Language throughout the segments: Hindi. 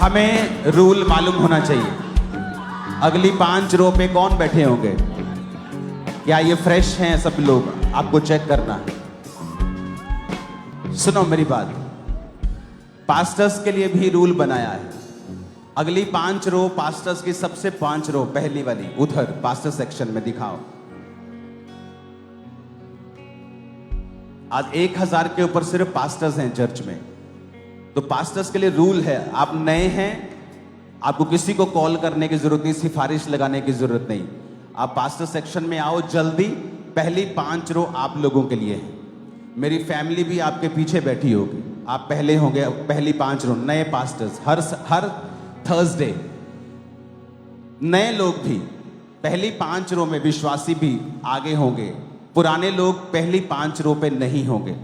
हमें रूल मालूम होना चाहिए। अगली 5 रो पे कौन बैठे होंगे? क्या ये फ्रेश हैं सब लोग? आपको चेक करना है। सुनो मेरी बात, पास्टर्स के लिए भी रूल बनाया है। अगली 5 रो पास्टर्स की, सबसे 5 रो पहली वाली उधर पास्टर सेक्शन में दिखाओ। आज 1000 के ऊपर सिर्फ पास्टर्स हैं चर्च में। तो पास्टर्स के लिए रूल है, आप नए हैं, आपको किसी को कॉल करने की जरूरत नहीं, सिफारिश लगाने की जरूरत नहीं। आप पास्टर सेक्शन में आओ जल्दी। पहली 5 रो आप लोगों के लिए है। मेरी फैमिली भी आपके पीछे बैठी होगी, आप पहले होंगे पहली 5 रो। नए पास्टर्स हर थर्सडे, नए लोग भी पहली 5 रो में, विश्वासी भी आगे होंगे। पुराने लोग पहली 5 रो पे नहीं होंगे।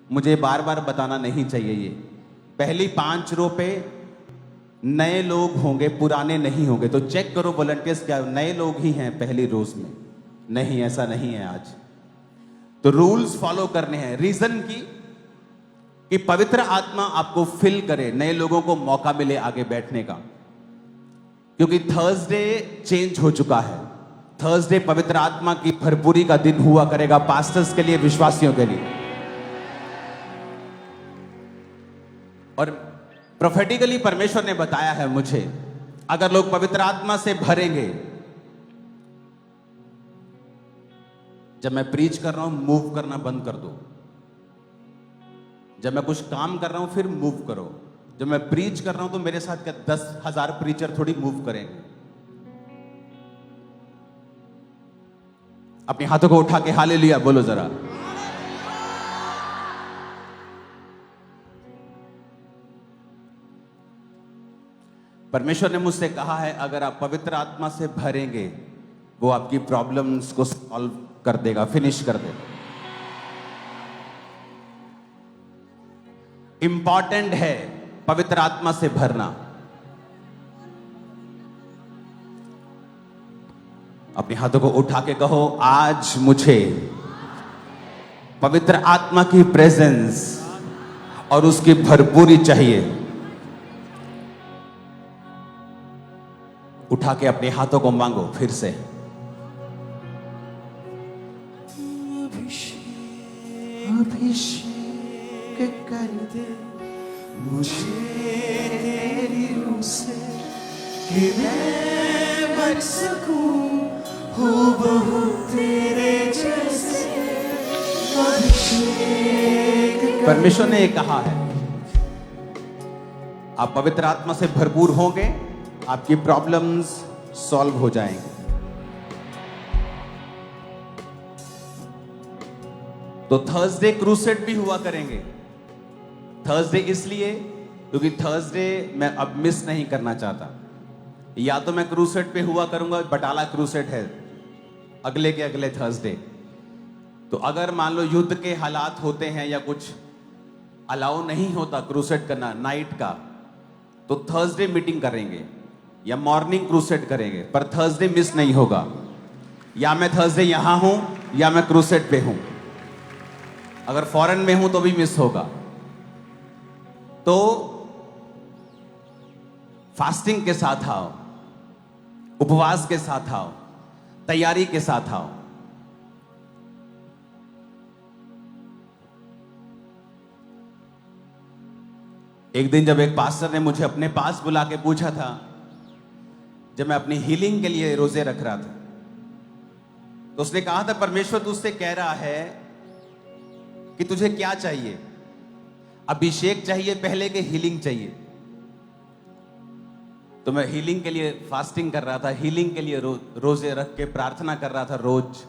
मुझे बार बार बताना नहीं चाहिए ये। पहली 5 रो पे नए लोग होंगे, पुराने नहीं होंगे। तो चेक करो वॉलंटियर्स, क्या नए लोग ही हैं पहली रोज में? नहीं, ऐसा नहीं है आज। तो रूल्स फॉलो करने हैं। रीजन कि पवित्र आत्मा आपको फिल करे, नए लोगों को मौका मिले आगे बैठने का। क्योंकि थर्सडे चेंज हो चुका है। थर्सडे पवित्र आत्मा की भरपूरी का दिन हुआ करेगा, पास्टर्स के लिए, विश्वासियों के लिए। और प्रोफेटिकली परमेश्वर ने बताया है मुझे, अगर लोग पवित्र आत्मा से भरेंगे, जब मैं प्रीच कर रहा हूं मूव करना बंद कर दो। जब मैं कुछ काम कर रहा हूं फिर मूव करो। जब मैं प्रीच कर रहा हूं तो मेरे साथ क्या 10,000 प्रीचर थोड़ी मूव करेंगे। अपने हाथों को उठा के हालेलुया बोलो जरा। परमेश्वर ने मुझसे कहा है, अगर आप पवित्र आत्मा से भरेंगे, वो आपकी प्रॉब्लम्स को सॉल्व कर देगा, फिनिश कर देगा। इंपॉर्टेंट है पवित्र आत्मा से भरना। अपने हाथों को उठा के कहो, आज मुझे पवित्र आत्मा की प्रेजेंस और उसकी भरपूरी चाहिए। उठा के अपने हाथों को मांगो फिर से। अभिषेक कर दे मुझे तेरी रूह से, कि मैं बन सकूं हूबहू तेरे जैसे। अभिषेक। परमेश्वर ने ये कहा है, आप पवित्र आत्मा से भरपूर होंगे, आपकी प्रॉब्लम्स सॉल्व हो जाएंगे। तो थर्सडे क्रूसेड भी हुआ करेंगे। थर्सडे इसलिए क्योंकि थर्सडे मैं अब मिस नहीं करना चाहता। या तो मैं क्रूसेड पे हुआ करूंगा, बटाला क्रूसेड है अगले के अगले थर्सडे। तो अगर मान लो युद्ध के हालात होते हैं या कुछ अलाउ नहीं होता क्रूसेड करना नाइट का, तो थर्सडे मीटिंग करेंगे या मॉर्निंग क्रूसेड करेंगे, पर थर्सडे मिस नहीं होगा। या मैं थर्सडे यहां हूं या मैं क्रूसेड पे हूं। अगर फॉरेन में हूं तो भी मिस होगा। तो फास्टिंग के साथ आओ, उपवास के साथ आओ, तैयारी के साथ आओ। एक दिन जब एक पास्टर ने मुझे अपने पास बुला के पूछा था, जब मैं अपनी हीलिंग के लिए रोजे रख रहा था, तो उसने कहा था, परमेश्वर तुझसे कह रहा है कि तुझे क्या चाहिए? अभिषेक चाहिए पहले के हीलिंग चाहिए? तो मैं हीलिंग के लिए फास्टिंग कर रहा था, हीलिंग के लिए रोजे रख के प्रार्थना कर रहा था रोज।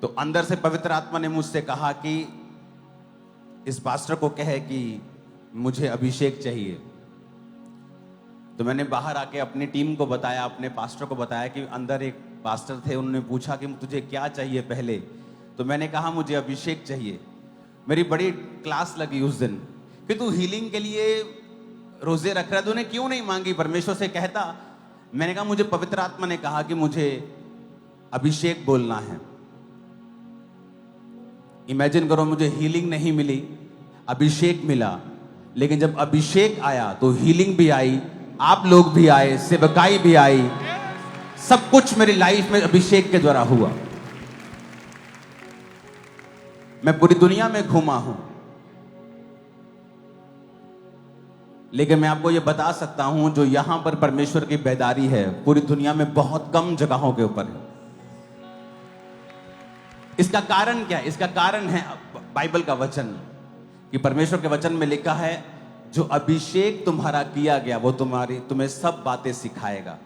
तो अंदर से पवित्र आत्मा ने मुझसे कहा कि इस पास्टर को कहे कि मुझे अभिषेक चाहिए। तो मैंने बाहर आके अपनी टीम को बताया, अपने पास्टर को बताया कि अंदर एक पास्टर थे, उन्होंने पूछा कि तुझे क्या चाहिए पहले? तो मैंने कहा मुझे अभिषेक चाहिए। मेरी बड़ी क्लास लगी उस दिन कि तू हीलिंग के लिए रोजे रख रहा है, तूने क्यों नहीं मांगी परमेश्वर से? कहता, मैंने कहा मुझे पवित्र आत्मा ने कहा कि मुझे अभिषेक बोलना है। इमेजिन करो, मुझे हीलिंग नहीं मिली, अभिषेक मिला। लेकिन जब अभिषेक आया तो हीलिंग भी आई, आप लोग भी आए, सेवकाई भी आई, सब कुछ मेरी लाइफ में अभिषेक के द्वारा हुआ। मैं पूरी दुनिया में घूमा हूं, लेकिन मैं आपको यह बता सकता हूं जो यहां पर परमेश्वर की बेदारी है पूरी दुनिया में बहुत कम जगहों के ऊपर है। इसका कारण क्या है? इसका कारण है बाइबल का वचन, कि परमेश्वर के वचन में लिखा है जो अभिषेक तुम्हारा किया गया वो तुम्हें सब बातें सिखाएगा।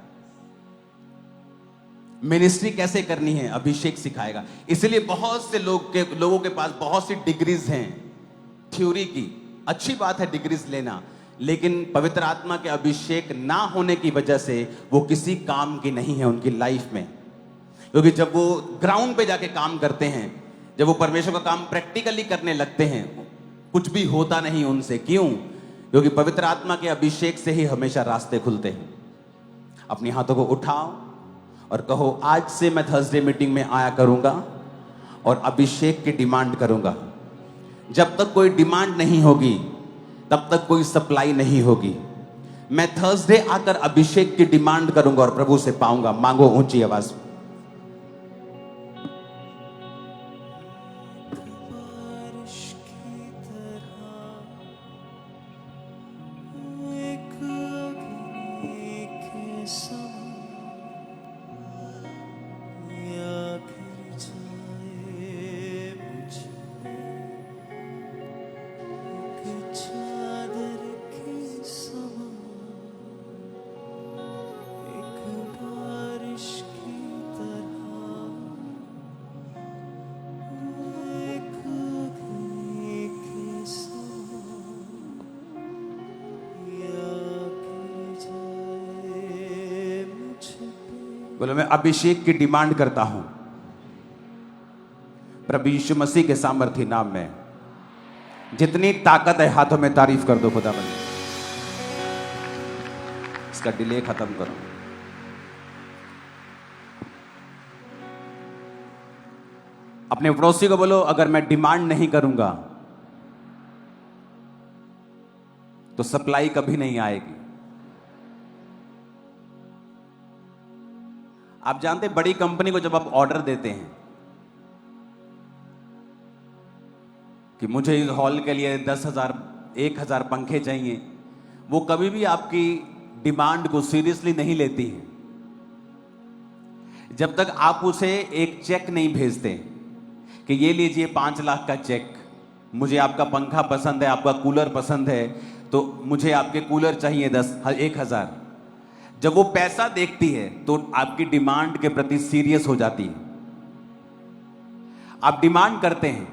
मिनिस्ट्री कैसे करनी है अभिषेक सिखाएगा। इसलिए बहुत से लोगों के पास बहुत सी डिग्रीज हैं थ्योरी की। अच्छी बात है डिग्रीज लेना, लेकिन पवित्र आत्मा के अभिषेक ना होने की वजह से वो किसी काम की नहीं है उनकी लाइफ में। क्योंकि जब वो ग्राउंड पे जाके काम करते हैं, जब वो परमेश्वर का काम प्रैक्टिकली करने लगते हैं, कुछ भी होता नहीं उनसे। क्यों? क्योंकि पवित्र आत्मा के अभिषेक से ही हमेशा रास्ते खुलते हैं। अपने हाथों को उठाओ और कहो, आज से मैं थर्सडे मीटिंग में आया करूंगा और अभिषेक की डिमांड करूंगा। जब तक कोई डिमांड नहीं होगी तब तक कोई सप्लाई नहीं होगी। मैं थर्सडे आकर अभिषेक की डिमांड करूंगा और प्रभु से पाऊंगा। मांगो ऊंची आवाज में। बोलो, मैं अभिषेक की डिमांड करता हूं प्रभु यीशु मसीह के सामर्थी नाम में। जितनी ताकत है हाथों में तारीफ कर दो खुदा बंदे। इसका डिले खत्म करो। अपने पड़ोसी को बोलो, अगर मैं डिमांड नहीं करूंगा तो सप्लाई कभी नहीं आएगी। आप जानते हैं बड़ी कंपनी को जब आप ऑर्डर देते हैं कि मुझे इस हॉल के लिए 10,000 1,000 पंखे चाहिए, वो कभी भी आपकी डिमांड को सीरियसली नहीं लेती है जब तक आप उसे एक चेक नहीं भेजते कि ये लीजिए 5 लाख का चेक, मुझे आपका पंखा पसंद है, आपका कूलर पसंद है, तो मुझे आपके कूलर चाहिए 1,000। जब वो पैसा देखती है तो आपकी डिमांड के प्रति सीरियस हो जाती है। आप डिमांड करते हैं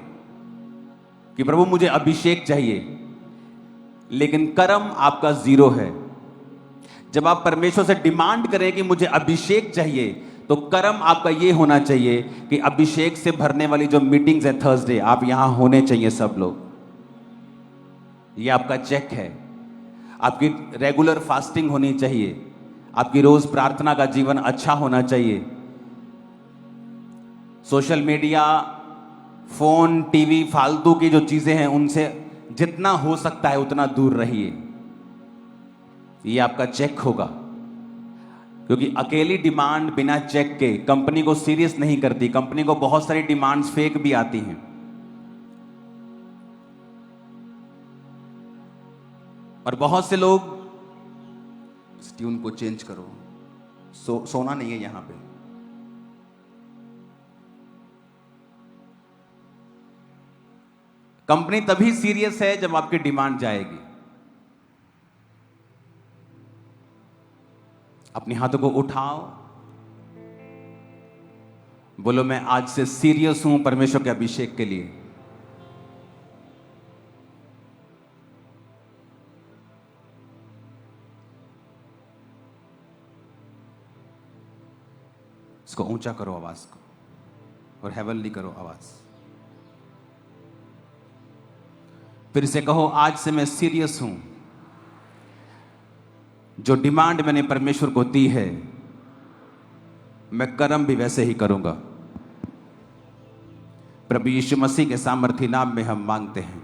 कि प्रभु मुझे अभिषेक चाहिए, लेकिन कर्म आपका 0 है। जब आप परमेश्वर से डिमांड करें कि मुझे अभिषेक चाहिए, तो कर्म आपका यह होना चाहिए कि अभिषेक से भरने वाली जो मीटिंग्स है थर्सडे, आप यहां होने चाहिए सब लोग। यह आपका चेक है। आपकी रेगुलर फास्टिंग होनी चाहिए, आपकी रोज प्रार्थना का जीवन अच्छा होना चाहिए। सोशल मीडिया, फोन, टीवी, फालतू की जो चीजें हैं उनसे जितना हो सकता है उतना दूर रहिए। ये आपका चेक होगा, क्योंकि अकेली डिमांड बिना चेक के कंपनी को सीरियस नहीं करती। कंपनी को बहुत सारी डिमांड्स फेक भी आती हैं। और बहुत से लोग, इस ट्यून को चेंज करो, सोना नहीं है यहां पे। कंपनी तभी सीरियस है जब आपकी डिमांड जाएगी। अपने हाथों को उठाओ, बोलो मैं आज से सीरियस हूं परमेश्वर के अभिषेक के लिए। इसको ऊंचा करो आवाज को, और हेवनली करो आवाज। फिर से कहो, आज से मैं सीरियस हूं। जो डिमांड मैंने परमेश्वर को दी है, मैं कर्म भी वैसे ही करूंगा। प्रभु यीशु मसीह के सामर्थी नाम में हम मांगते हैं,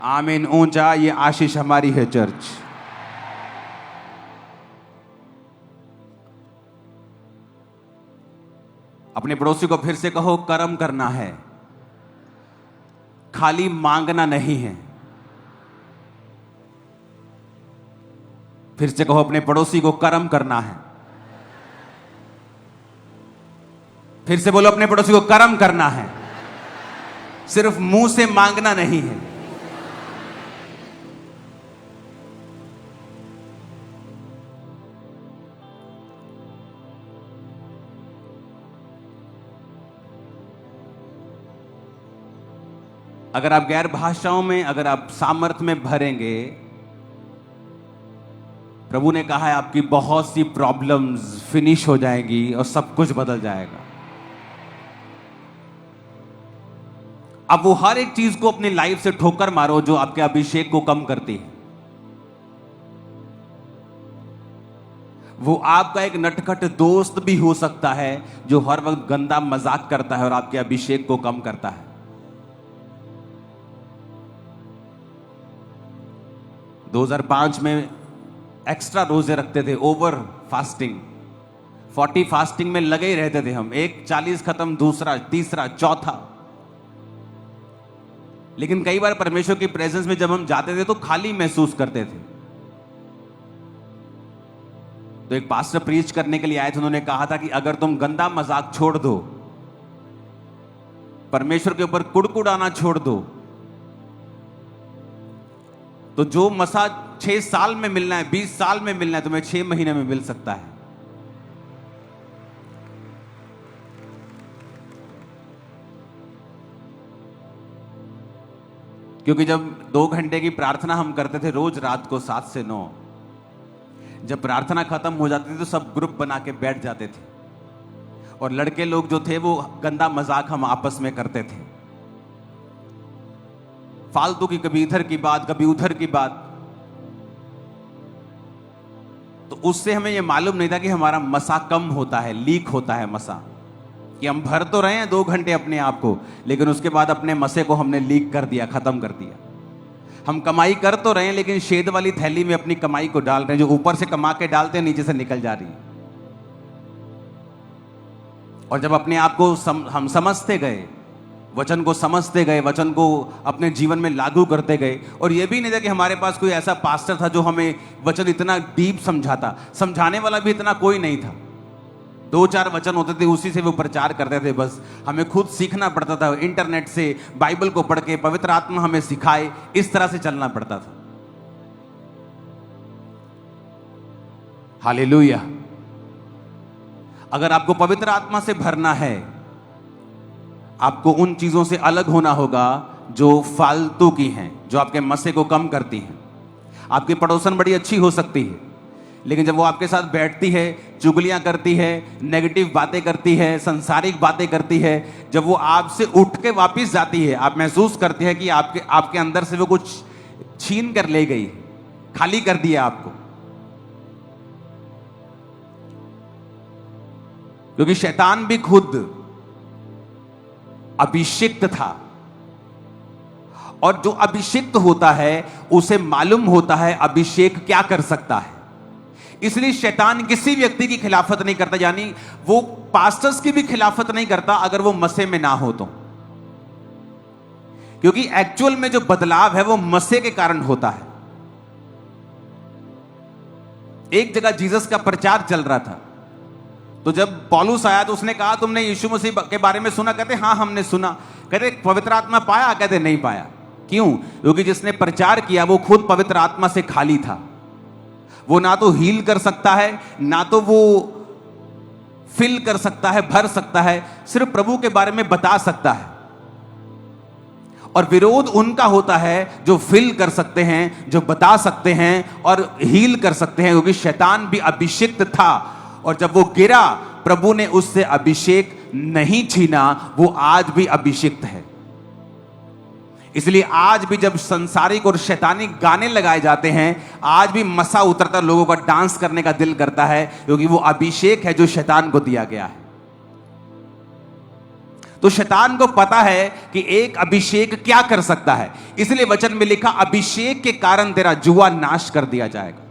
आमीन ऊंचा, ये आशीष हमारी है चर्च। अपने पड़ोसी को फिर से कहो, कर्म करना है, खाली मांगना नहीं है। फिर से कहो अपने पड़ोसी को, कर्म करना है। फिर से बोलो अपने पड़ोसी को, कर्म करना है, सिर्फ मुंह से मांगना नहीं है। अगर आप गैर भाषाओं में, अगर आप सामर्थ्य में भरेंगे, प्रभु ने कहा है आपकी बहुत सी प्रॉब्लम्स फिनिश हो जाएगी और सब कुछ बदल जाएगा। अब वो हर एक चीज को अपनी लाइफ से ठोकर मारो जो आपके अभिषेक को कम करती है। वो आपका एक नटखट दोस्त भी हो सकता है जो हर वक्त गंदा मजाक करता है और आपके अभिषेक को कम करता है। 2005 में एक्स्ट्रा रोजे रखते थे, ओवर फास्टिंग, 40 फास्टिंग में लगे ही रहते थे हम। एक 40 खत्म, दूसरा, तीसरा, चौथा। लेकिन कई बार परमेश्वर की प्रेजेंस में जब हम जाते थे तो खाली महसूस करते थे। तो एक पास्टर प्रीच करने के लिए आए थे, उन्होंने कहा था कि अगर तुम गंदा मजाक छोड़ दो, परमेश्वर के ऊपर कुड़कुड़ाना छोड़ दो, तो जो मसा 6 साल में मिलना है, 20 साल में मिलना है, तुम्हें 6 महीने में मिल सकता है। क्योंकि जब 2 घंटे की प्रार्थना हम करते थे रोज रात को 7 से 9, जब प्रार्थना खत्म हो जाती थी तो सब ग्रुप बना के बैठ जाते थे और लड़के लोग जो थे वो गंदा मजाक हम आपस में करते थे, फालतू की, कभी इधर की बात, कभी उधर की बात। तो उससे हमें यह मालूम नहीं था कि हमारा मसा कम होता है, लीक होता है मसा, कि हम भर तो रहे हैं 2 घंटे अपने आप को, लेकिन उसके बाद अपने मसे को हमने लीक कर दिया, खत्म कर दिया। हम कमाई कर तो रहे हैं लेकिन शेद वाली थैली में अपनी कमाई को डाल रहे हैं, जो ऊपर से कमा के डालते हैं नीचे से निकल जा रही है। और जब अपने आप को हम समझते गए, वचन को समझते गए, वचन को अपने जीवन में लागू करते गए, और यह भी नहीं था कि हमारे पास कोई ऐसा पास्टर था जो हमें वचन इतना डीप समझाता, समझाने वाला भी इतना कोई नहीं था। 2-4 वचन होते थे, उसी से वो प्रचार करते थे। बस हमें खुद सीखना पड़ता था, इंटरनेट से, बाइबल को पढ़ के, पवित्र आत्मा हमें सिखाए, इस तरह से चलना पड़ता था। हालेलुया। अगर आपको पवित्र आत्मा से भरना है, आपको उन चीजों से अलग होना होगा जो फालतू की हैं, जो आपके मसे को कम करती हैं। आपकी पड़ोसन बड़ी अच्छी हो सकती है, लेकिन जब वो आपके साथ बैठती है, चुगलियां करती है, नेगेटिव बातें करती है, संसारिक बातें करती है, जब वो आपसे उठ के वापस जाती है, आप महसूस करते हैं कि आपके अंदर से वो कुछ छीन कर ले गई, खाली कर दिया आपको। क्योंकि शैतान भी खुद अभिषिक्त था, और जो अभिषिक्त होता है उसे मालूम होता है अभिषेक क्या कर सकता है। इसलिए शैतान किसी व्यक्ति की खिलाफत नहीं करता, यानी वो पास्टर्स की भी खिलाफत नहीं करता अगर वो मसे में ना हो तो, क्योंकि एक्चुअल में जो बदलाव है वो मसे के कारण होता है। एक जगह जीसस का प्रचार चल रहा था, तो जब पौलुस आया तो उसने कहा तुमने यीशु मसीह के बारे में सुना? कहते हाँ हमने सुना। कहते पवित्र आत्मा पाया? कहते नहीं पाया। क्यों? क्योंकि जिसने प्रचार किया वो खुद पवित्र आत्मा से खाली था। वो ना तो हील कर सकता है, ना तो वो फिल कर सकता है, भर सकता है, सिर्फ प्रभु के बारे में बता सकता है। और विरोध उनका होता है जो फिल कर सकते हैं, जो बता सकते हैं और हील कर सकते हैं, क्योंकि शैतान भी अभिषिक्त था, और जब वो गिरा प्रभु ने उससे अभिषेक नहीं छीना, वो आज भी अभिषिक्त है। इसलिए आज भी जब संसारिक और शैतानी गाने लगाए जाते हैं, आज भी मसा उतरता लोगों का डांस करने का दिल करता है, क्योंकि वो अभिषेक है जो शैतान को दिया गया है। तो शैतान को पता है कि एक अभिषेक क्या कर सकता है, इसलिए वचन में लिखा अभिषेक के कारण तेरा जुआ नाश कर दिया जाएगा।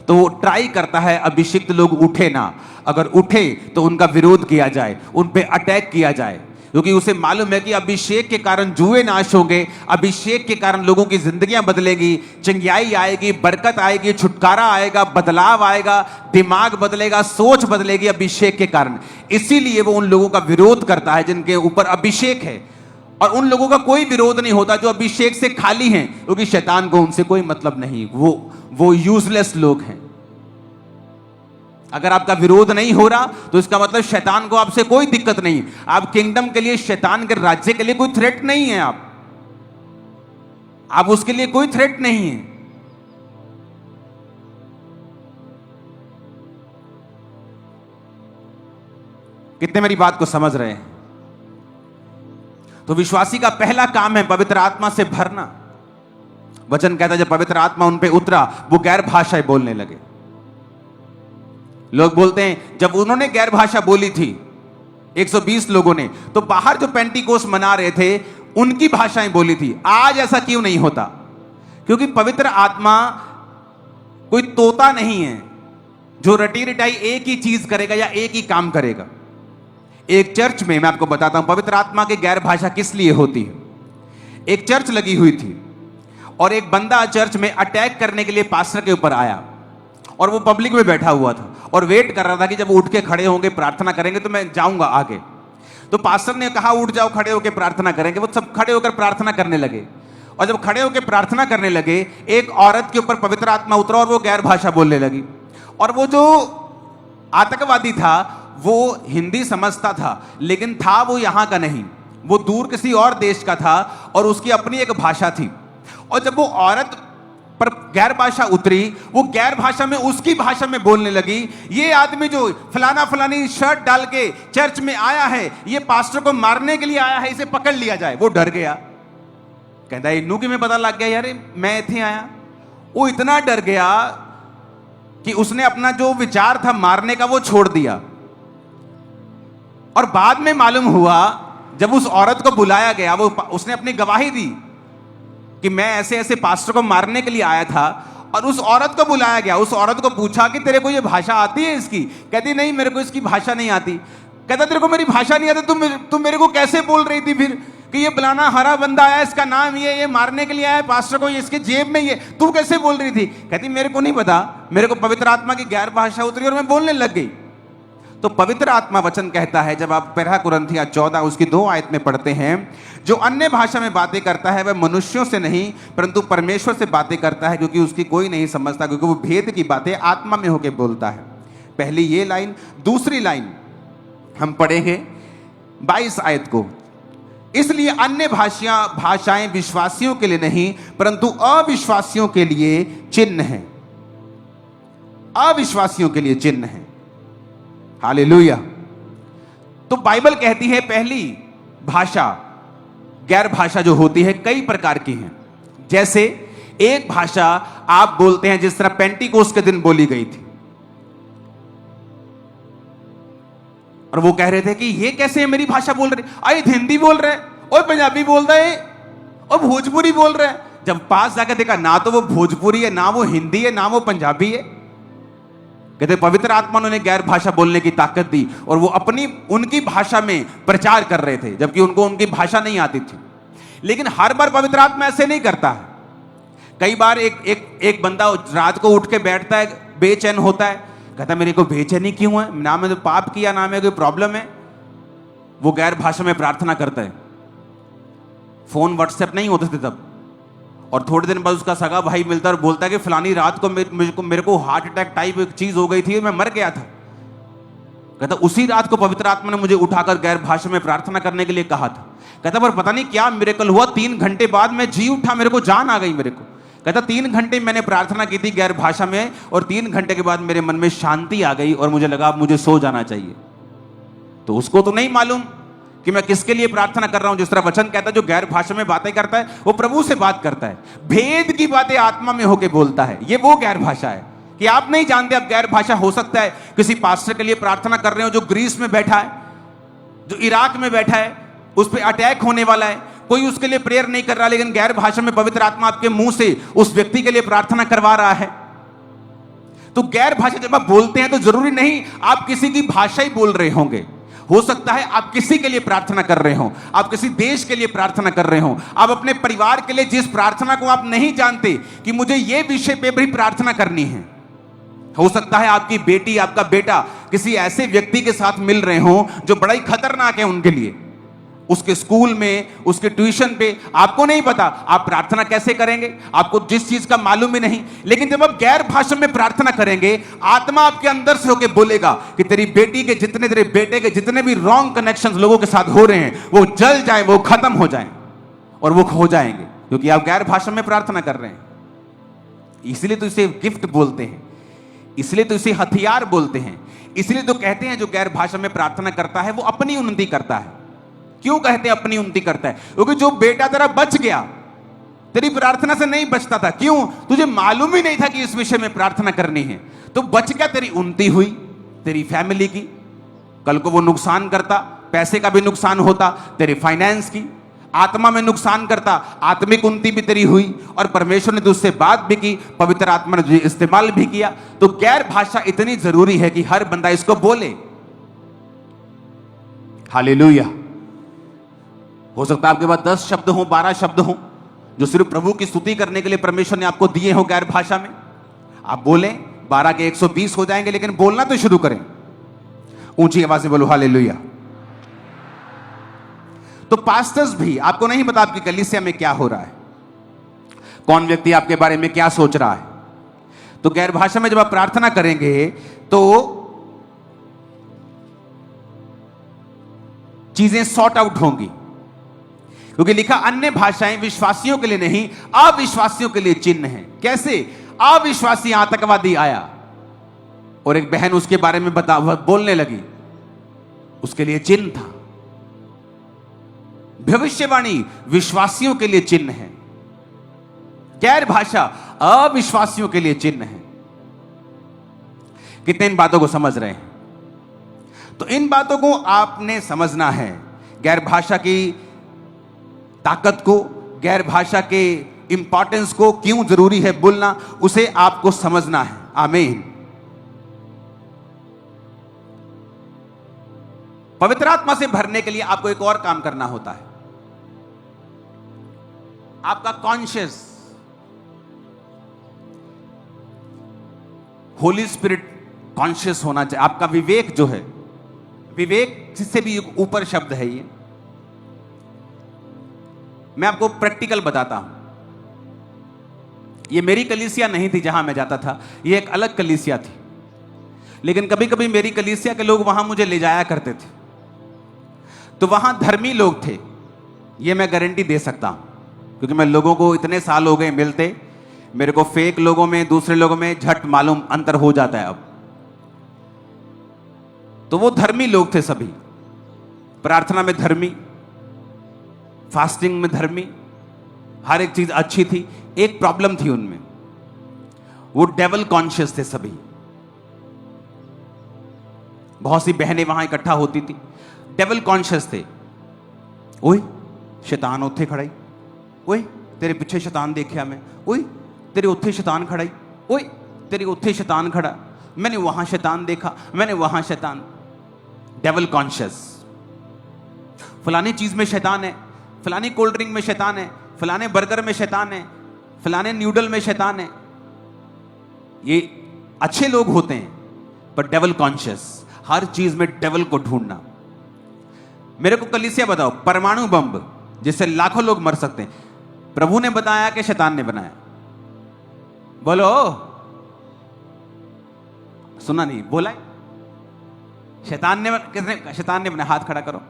तो वो ट्राई करता है अभिषिक्त लोग उठे ना, अगर उठे तो उनका विरोध किया जाए, उन पे अटैक किया जाए, क्योंकि उसे मालूम है कि अभिषेक के कारण जुए नाश होंगे, अभिषेक के कारण लोगों की जिंदगियां बदलेगी, चंगियाई आएगी, बरकत आएगी, छुटकारा आएगा, बदलाव आएगा, दिमाग बदलेगा, सोच बदलेगी अभिषेक के कारण। इसीलिए वो उन लोगों का विरोध करता है जिनके ऊपर अभिषेक है, और उन लोगों का कोई विरोध नहीं होता जो अभिषेक से खाली हैं, क्योंकि शैतान को उनसे कोई मतलब नहीं, वो यूजलेस लोग हैं। अगर आपका विरोध नहीं हो रहा तो इसका मतलब शैतान को आपसे कोई दिक्कत नहीं। आप किंगडम के लिए, शैतान के राज्य के लिए कोई थ्रेट नहीं है, आप उसके लिए कोई थ्रेट नहीं है। कितने मेरी बात को समझ रहे हैं? तो विश्वासी का पहला काम है पवित्र आत्मा से भरना। वचन कहता है जब पवित्र आत्मा उन पे उतरा वो गैर भाषाएं बोलने लगे। लोग बोलते हैं जब उन्होंने गैर भाषा बोली थी 120 लोगों ने, तो बाहर जो पेंटिकोस मना रहे थे उनकी भाषाएं बोली थी। आज ऐसा क्यों नहीं होता? क्योंकि पवित्र आत्मा कोई तोता नहीं है जो रटी रटाई एक ही चीज करेगा या एक ही काम करेगा। एक चर्च में, मैं आपको बताता हूं पवित्र आत्मा की गैर भाषा किस लिए होती है। एक चर्च लगी हुई थी और एक बंदा चर्च में अटैक करने के लिए पास्टर के ऊपर आया, और वो पब्लिक में बैठा हुआ था और वेट कर रहा था कि जब वो उठ के खड़े होंगे, प्रार्थना करेंगे तो मैं जाऊंगा आगे। तो पास्टर ने कहा उठ जाओ, खड़े होकर प्रार्थना करेंगे। वो सब खड़े होकर प्रार्थना करने लगे, और जब खड़े होकर प्रार्थना करने लगे एक औरत के ऊपर पवित्र आत्मा उतरा और वो गैर भाषा बोलने लगी। और वो जो आतंकवादी था वो हिंदी समझता था, लेकिन था वो यहां का नहीं, वो दूर किसी और देश का था और उसकी अपनी एक भाषा थी। और जब वो औरत पर गैर भाषा उतरी, वो गैर भाषा में उसकी भाषा में बोलने लगी। ये आदमी जो फलाना फलानी शर्ट डाल के चर्च में आया है, ये पास्टर को मारने के लिए आया है, इसे पकड़ लिया जाए। वो डर गया, कहता इन्नू कि मैं पता लग गया यार मैं इतने आया। वो इतना डर गया कि उसने अपना जो विचार था मारने का वो छोड़ दिया। और बाद में मालूम हुआ जब उस औरत को बुलाया गया, वो उसने अपनी गवाही दी कि मैं ऐसे ऐसे पास्टर को मारने के लिए आया था। और उस औरत को बुलाया गया, उस औरत को पूछा कि तेरे को ये भाषा आती है इसकी? कहती नहीं मेरे को इसकी भाषा नहीं आती। कहता तेरे को मेरी भाषा नहीं आती, तुम मेरे को कैसे बोल रही थी फिर कि ये फलाना हरा बंदा आया, इसका नाम ये मारने के लिए आया पास्टर को, ये इसके जेब में ये, तू कैसे बोल रही थी? कहती मेरे को नहीं पता, मेरे को पवित्र आत्मा की गैर भाषा उतरी और मैं बोलने लग गई। तो पवित्र आत्मा वचन कहता है, जब आप 1 कुरिन्थियों 14 उसकी 2 आयत में पढ़ते हैं, जो अन्य भाषा में बातें करता है वह मनुष्यों से नहीं परंतु परमेश्वर से बातें करता है, क्योंकि उसकी कोई नहीं समझता, क्योंकि वो भेद की बातें आत्मा में होकर बोलता है। पहली ये लाइन। दूसरी लाइन हम पढ़ेंगे 22 आयत को। इसलिए अन्य भाषाएं विश्वासियों के लिए नहीं परंतु अविश्वासियों के लिए चिन्ह है। अविश्वासियों के लिए चिन्ह है। हालेलुया। तो बाइबल कहती है पहली भाषा, गैर भाषा जो होती है कई प्रकार की हैं। जैसे एक भाषा आप बोलते हैं जिस तरह पेंटिकोस के दिन बोली गई थी, और वो कह रहे थे कि ये कैसे मेरी भाषा बोल रहे, अरे हिंदी बोल रहे और पंजाबी बोल रहे और भोजपुरी बोल रहे। जब पास जाकर देखा ना तो वो भोजपुरी है, ना वो हिंदी है, ना वो पंजाबी है। कहते पवित्र आत्मा ने गैर भाषा बोलने की ताकत दी और वो अपनी उनकी भाषा में प्रचार कर रहे थे, जबकि उनको उनकी भाषा नहीं आती थी। लेकिन हर बार पवित्र आत्मा ऐसे नहीं करता है। कई बार एक बंदा रात को उठ के बैठता है, बेचैन होता है, कहता मेरे को बेचैनी क्यों है, ना मैं तो पाप किया ना मैं कोई प्रॉब्लम है। वो गैर भाषा में प्रार्थना करता है। फोन व्हाट्सएप नहीं होते थे तब, और थोड़े दिन बाद उसका सगा भाई मिलता है और बोलता है कि फलानी रात को मेरे को हार्ट अटैक टाइप एक चीज हो गई थी, मैं मर गया था। कहता उसी रात को पवित्र आत्मा ने मुझे उठाकर गैर भाषा में प्रार्थना करने के लिए कहा था। कहता पर पता नहीं क्या मिरेकल हुआ, 3 घंटे बाद मैं जी उठा, मेरे को जान आ गई मेरे को। कहता 3 घंटे मैंने प्रार्थना की थी गैर भाषा में, और 3 घंटे के बाद मेरे मन में शांति आ गई और मुझे लगा अब मुझे सो जाना चाहिए। तो उसको तो नहीं मालूम कि मैं किसके लिए प्रार्थना कर रहा हूं। जिस तरह वचन कहता है जो गैर भाषा में बातें करता है वो प्रभु से बात करता है, भेद की बातें आत्मा में होके बोलता है। ये वो गैर भाषा है कि आप नहीं जानते। अब गैर भाषा हो सकता है किसी पास्टर के लिए प्रार्थना कर रहे हो जो ग्रीस में बैठा है, जो इराक में बैठा है, उस पर अटैक होने वाला है, कोई उसके लिए प्रेयर नहीं कर रहा, लेकिन गैर भाषा में पवित्र आत्मा आपके मुंह से उस व्यक्ति के लिए प्रार्थना करवा रहा है। तो गैर भाषा जब आप बोलते हैं तो जरूरी नहीं आप किसी की भाषा ही बोल रहे होंगे। हो सकता है आप किसी के लिए प्रार्थना कर रहे हो, आप किसी देश के लिए प्रार्थना कर रहे हो, आप अपने परिवार के लिए जिस प्रार्थना को आप नहीं जानते कि मुझे यह विषय पे भी प्रार्थना करनी है। हो सकता है आपकी बेटी, आपका बेटा किसी ऐसे व्यक्ति के साथ मिल रहे हो जो बड़ा ही खतरनाक है उनके लिए, उसके स्कूल में, उसके ट्यूशन पे, आपको नहीं पता आप प्रार्थना कैसे करेंगे, आपको जिस चीज का मालूम ही नहीं। लेकिन जब आप गैर भाषा में प्रार्थना करेंगे, आत्मा आपके अंदर से होकर बोलेगा कि तेरी बेटी के जितने, तेरे बेटे के जितने भी रॉन्ग कनेक्शंस लोगों के साथ हो रहे हैं वो जल जाए, वो खत्म हो जाए और वो खो जाएंगे, क्योंकि आप गैर भाषा में प्रार्थना कर रहे हैं। इसलिए तो इसे गिफ्ट बोलते हैं, इसलिए तो इसे हथियार बोलते हैं, इसलिए तो कहते हैं जो गैर भाषा में प्रार्थना करता है वो अपनी उन्नति करता है। क्यों कहते हैं अपनी उन्नति करता है? क्योंकि जो बेटा तेरा बच गया, तेरी प्रार्थना से नहीं बचता था, क्यों? तुझे मालूम ही नहीं था कि इस विषय में प्रार्थना करनी है, तो बच गया, तेरी उन्नति हुई, तेरी फैमिली की। कल को वो नुकसान करता, पैसे का भी नुकसान होता, तेरे फाइनेंस की, आत्मा में नुकसान करता, आत्मिक उन्नति भी तेरी हुई, और परमेश्वर ने तुझसे बात भी की, पवित्र आत्मा ने तुझे इस्तेमाल भी किया। तो गैर भाषा इतनी जरूरी है कि हर बंदा इसको बोले। हालेलुया। हो सकता है आपके पास 10 शब्द हो, 12 शब्द हो, जो सिर्फ प्रभु की स्तुति करने के लिए परमेश्वर ने आपको दिए हो गैर भाषा में। आप बोलें, 12 के 120 हो जाएंगे, लेकिन बोलना तो शुरू करें। ऊंची आवाज से बोलो हालेलुया। तो पास्टर्स भी, आपको नहीं पता आपकी कलीसिया में क्या हो रहा है, कौन व्यक्ति आपके बारे में क्या सोच रहा है। तो गैर भाषा में जब आप प्रार्थना करेंगे तो चीजें सॉर्ट आउट होंगी, क्योंकि लिखा अन्य भाषाएं विश्वासियों के लिए नहीं, अविश्वासियों के लिए चिन्ह है। कैसे? अविश्वासी आतंकवादी आया और एक बहन उसके बारे में बोलने लगी, उसके लिए चिन्ह था। भविष्यवाणी विश्वासियों के लिए चिन्ह है, गैर भाषा अविश्वासियों के लिए चिन्ह है। कितने इन बातों को समझ रहे हैं? तो इन बातों को आपने समझना है, गैर भाषा की ताकत को, गैर भाषा के इंपॉर्टेंस को, क्यों जरूरी है बोलना, उसे आपको समझना है। आमीन। पवित्र आत्मा से भरने के लिए आपको एक और काम करना होता है, आपका कॉन्शियस, होली स्पिरिट कॉन्शियस होना चाहिए। आपका विवेक जो है, विवेक जिससे भी ऊपर शब्द है ये, मैं आपको प्रैक्टिकल बताता हूं। ये मेरी कलीसिया नहीं थी जहां मैं जाता था, ये एक अलग कलीसिया थी, लेकिन कभी कभी मेरी कलीसिया के लोग वहां मुझे ले जाया करते थे। तो वहां धर्मी लोग थे, ये मैं गारंटी दे सकता हूं, क्योंकि मैं लोगों को इतने साल हो गए मिलते, मेरे को फेक लोगों में, दूसरे लोगों में झट मालूम अंतर हो जाता है अब। तो वो धर्मी लोग थे सभी, प्रार्थना में धर्मी, फास्टिंग में धर्मी, हर एक चीज अच्छी थी। एक प्रॉब्लम थी उनमें, वो डेवल कॉन्शियस थे सभी। बहुत सी बहनें वहां इकट्ठा होती थी, डेवल कॉन्शियस थे। ओए शैतान उत्थे खड़ाई, ओए तेरे पीछे शैतान देखा मैं, ओए तेरे उत्थे शैतान खड़ाई, ओए तेरे उत्थे शैतान खड़ा, मैंने वहां शैतान देखा, मैंने वहां शैतान। डेवल कॉन्शियस, फलानी चीज में शैतान है, फलानी कोल्ड ड्रिंक में शैतान है, फलाने बर्गर में शैतान है, फलाने न्यूडल में शैतान है। ये अच्छे लोग होते हैं, पर डेवल कॉन्शियस, हर चीज में डेवल को ढूंढना। मेरे को कलीसिया बताओ, परमाणु बम जिससे लाखों लोग मर सकते हैं, प्रभु ने बताया कि शैतान ने बनाया? बोलो, सुना नहीं? बोला शैतान ने, किसने? शैतान ने बनाया। हाथ खड़ा करो।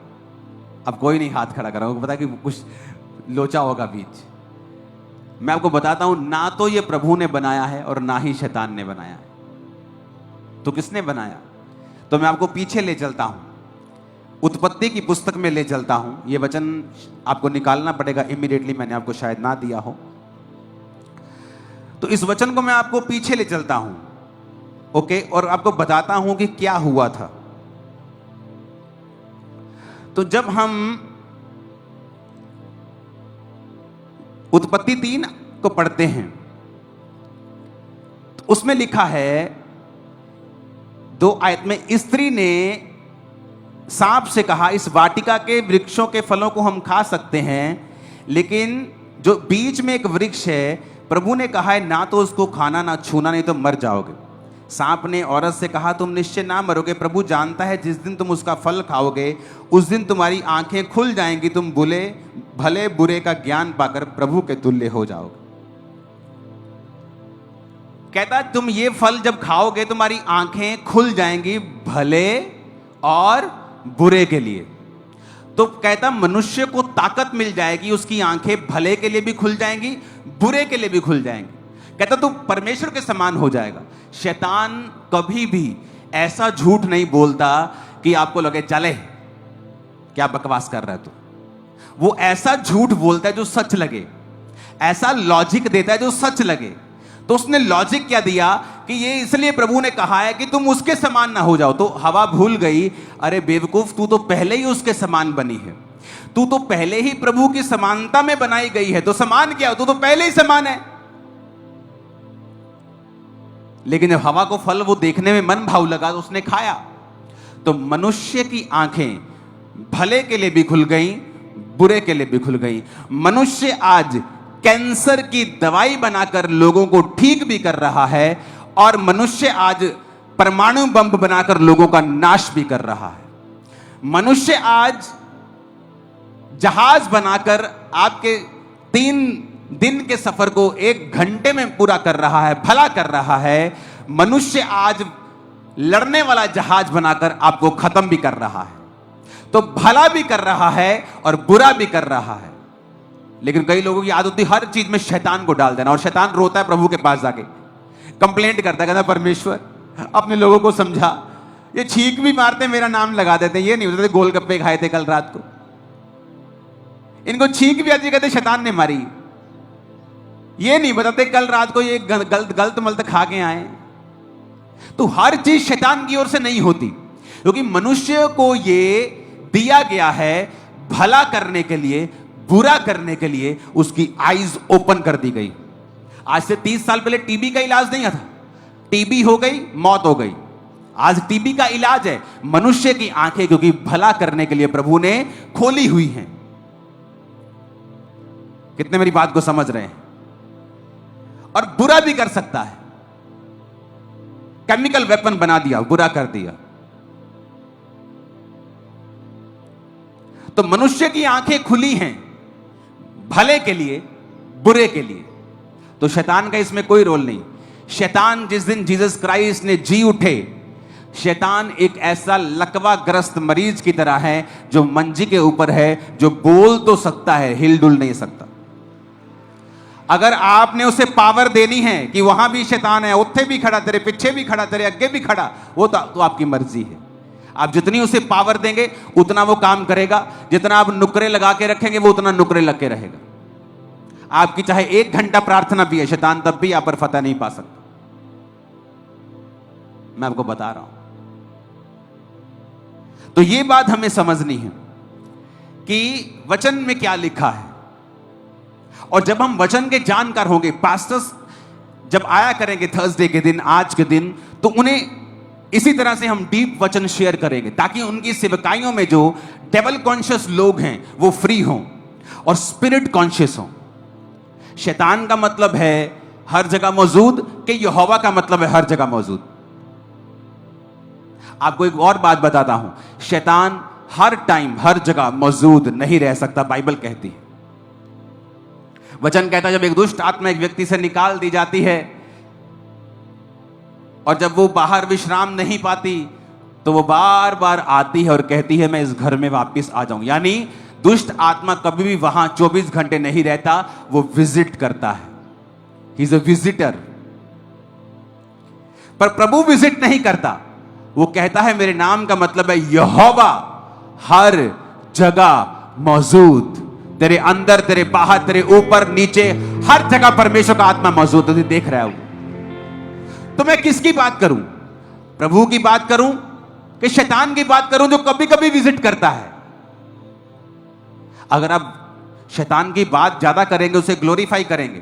अब कोई नहीं हाथ खड़ा करा, पता कि कुछ लोचा होगा बीच। मैं आपको बताता हूं, ना तो ये प्रभु ने बनाया है और ना ही शैतान ने बनाया है। तो किसने बनाया? तो मैं आपको पीछे ले चलता हूं, उत्पत्ति की पुस्तक में ले चलता हूं। ये वचन आपको निकालना पड़ेगा इमीडिएटली, मैंने आपको शायद ना दिया हो। तो इस वचन को मैं आपको पीछे ले चलता हूं, ओके, और आपको बताता हूं कि क्या हुआ था। तो जब हम उत्पत्ति 3 को पढ़ते हैं तो उसमें लिखा है 2 आयत में, स्त्री ने सांप से कहा, इस वाटिका के वृक्षों के फलों को हम खा सकते हैं, लेकिन जो बीच में एक वृक्ष है प्रभु ने कहा है ना तो उसको खाना ना छूना, नहीं तो मर जाओगे। सांप ने औरत से कहा, तुम निश्चय ना मरोगे, प्रभु जानता है जिस दिन तुम उसका फल खाओगे उस दिन तुम्हारी आंखें खुल जाएंगी, तुम भले बुरे का ज्ञान पाकर प्रभु के तुल्य हो जाओगे। कहता तुम ये फल जब खाओगे तुम्हारी आंखें खुल जाएंगी भले और बुरे के लिए। तो कहता मनुष्य को ताकत मिल जाएगी, उसकी आंखें भले के लिए भी खुल जाएंगी बुरे के लिए भी खुल जाएंगी। कहता तू परमेश्वर के समान हो जाएगा। शैतान कभी भी ऐसा झूठ नहीं बोलता कि आपको लगे चले क्या बकवास कर रहा है तू। वो ऐसा झूठ बोलता है जो सच लगे, ऐसा लॉजिक देता है जो सच लगे। तो उसने लॉजिक क्या दिया कि ये इसलिए प्रभु ने कहा है कि तुम उसके समान ना हो जाओ। तो हवा भूल गई, अरे बेवकूफ तू तो पहले ही उसके समान बनी है, तू तो पहले ही प्रभु की समानता में बनाई गई है, तो समान क्या हो, तू तो पहले ही समान है। लेकिन जब हवा को फल वो देखने में मन भाव लगा तो उसने खाया। तो मनुष्य की आंखें भले के लिए भी खुल गई बुरे के लिए भी खुल गई। मनुष्य आज कैंसर की दवाई बनाकर लोगों को ठीक भी कर रहा है और मनुष्य आज परमाणु बम बनाकर लोगों का नाश भी कर रहा है। मनुष्य आज जहाज बनाकर आपके 3 दिन के सफर को 1 घंटे में पूरा कर रहा है, भला कर रहा है। मनुष्य आज लड़ने वाला जहाज बनाकर आपको खत्म भी कर रहा है। तो भला भी कर रहा है और बुरा भी कर रहा है। लेकिन कई लोगों की आदत होती है हर चीज में शैतान को डाल देना, और शैतान रोता है प्रभु के पास जाके, कंप्लेंट करता है, कहता परमेश्वर अपने लोगों को समझा, ये छींक भी मारते मेरा नाम लगा देते, ये नहीं बताते गोलगप्पे खाए थे कल रात को, इनको छींक भी आती कहते शैतान ने मारी, ये नहीं बताते कल रात को ये गलत मलत खा के आए। तो हर चीज शैतान की ओर से नहीं होती, क्योंकि मनुष्य को ये दिया गया है भला करने के लिए, बुरा करने के लिए उसकी आईज ओपन कर दी गई। आज से 30 साल पहले टीबी का इलाज नहीं था, टीबी हो गई मौत हो गई। आज टीबी का इलाज है मनुष्य की आंखें, क्योंकि भला करने के लिए प्रभु ने खोली हुई हैं। कितने मेरी बात को समझ रहे हैं? और बुरा भी कर सकता है, केमिकल वेपन बना दिया, बुरा कर दिया। तो मनुष्य की आंखें खुली हैं भले के लिए बुरे के लिए। तो शैतान का इसमें कोई रोल नहीं। शैतान जिस दिन जीसस क्राइस्ट ने जी उठे, शैतान एक ऐसा लकवाग्रस्त मरीज की तरह है जो मंजी के ऊपर है, जो बोल तो सकता है, हिलडुल नहीं सकता। अगर आपने उसे पावर देनी है कि वहां भी शैतान है, उत्थे भी खड़ा, तेरे पीछे भी खड़ा, तेरे आगे भी खड़ा, वो तो आपकी मर्जी है। आप जितनी उसे पावर देंगे उतना वो काम करेगा, जितना आप नुकरे लगा के रखेंगे वो उतना नुकरे लग के रहेगा। आपकी चाहे 1 घंटा प्रार्थना भी है, शैतान तब भी आप पर फतह नहीं पा सकता। मैं आपको बता रहा हूं। तो ये बात हमें समझनी है कि वचन में क्या लिखा है। और जब हम वचन के जानकार होंगे, पास्टर्स जब आया करेंगे थर्सडे के दिन, आज के दिन, तो उन्हें इसी तरह से हम डीप वचन शेयर करेंगे, ताकि उनकी सेवकाइयों में जो डेवल कॉन्शियस लोग हैं वो फ्री हों और स्पिरिट कॉन्शियस हों। शैतान का मतलब है हर जगह मौजूद, कि यहोवा का मतलब है हर जगह मौजूद। आपको एक और बात बताता हूं, शैतान हर टाइम हर जगह मौजूद नहीं रह सकता। बाइबल कहती है, वचन कहता है, जब एक दुष्ट आत्मा एक व्यक्ति से निकाल दी जाती है और जब वो बाहर विश्राम नहीं पाती तो वो बार बार आती है और कहती है मैं इस घर में वापस आ जाऊं। यानी दुष्ट आत्मा कभी भी वहां 24 घंटे नहीं रहता, वो विजिट करता है। He is a visitor. पर प्रभु विजिट नहीं करता, वो कहता है मेरे नाम का मतलब है यहोवा हर जगह मौजूद, तेरे अंदर, तेरे बाहर, तेरे ऊपर नीचे, हर जगह परमेश्वर का आत्मा मौजूद है। देख रहा हूं। तो मैं किसकी बात करूं? प्रभु की बात करूं कि शैतान की बात करूं जो कभी कभी विजिट करता है? अगर आप शैतान की बात ज्यादा करेंगे, उसे ग्लोरीफाई करेंगे।